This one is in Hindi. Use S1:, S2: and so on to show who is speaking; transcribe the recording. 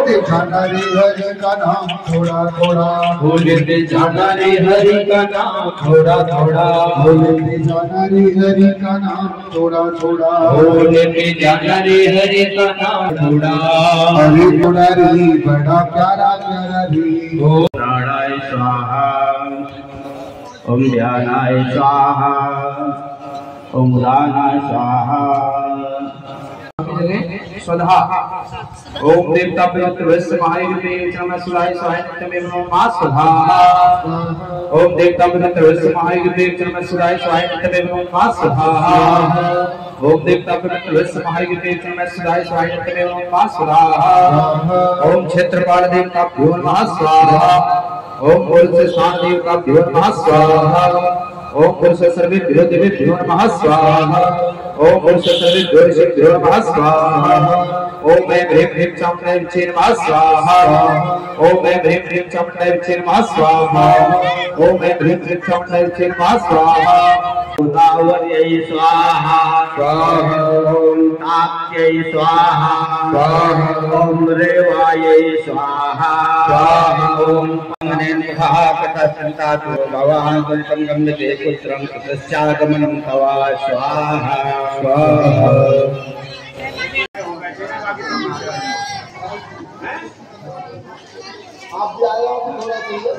S1: भूलते जाना रे हरि का नाम थोड़ा थोड़ा,
S2: भूलते जाना रे हरि का नाम थोड़ा थोड़ा,
S1: भूलते जाना रे हरि का नाम थोड़ा थोड़ा,
S2: भूलते जाना रे हरि का नाम थोड़ा।
S1: हरि थोड़ा रे बड़ा प्यारा प्यारा रे।
S2: ओम प्राणाय स्वाहा, ओम ध्यानाय स्वाहा, ओम उदानाय स्वाहा। स्वधा ओम देवता पवित्र वैश्य महायुते चरण सुराय सहाय नित्यमेव नमः स्वधा। ओम देवता पवित्र वैश्य महायुते चरण सुराय सहाय नित्यमेव नमः स्वधा। ओम देवता पवित्र वैश्य महायुते चरण सुराय सहाय नित्यमेव नमः स्वधा। ओम क्षेत्रपाल देवता भ्यो नमः स्वाहा। ओम पुरुष स्वान देवता भ्यो नमः स्वाहा। ओम पुरुष सर्वे देवेभ्यो नमः स्वाहा। ओम पुरुष सर्वे देवेभ्यो नमः स्वाहा। ओम ऐं ह्रीं ह्रीं चामुण्डाय विच्चे नमः स्वाहा। ओम ऐं ह्रीं ह्रीं चामुण्डाय विच्चे नमः स्वाहा। ओम ऐं ह्रीं ह्रीं चामुण्डाय विच्चे नमः स्वाहा। गोदावर्यै स्वाहा स्वाहा। ओम ताप्त्यै स्वाहा स्वाहा। ओम रेवायै स्वाहा स्वाहा। ओम पंगनेन्द्रभाकटसन्तातो भवान् कुलतं गम्यते पुत्रं तस्यागमनं तवा स्वाहा स्वाहा।
S1: आप भी आए हो थोड़ा चाहिए।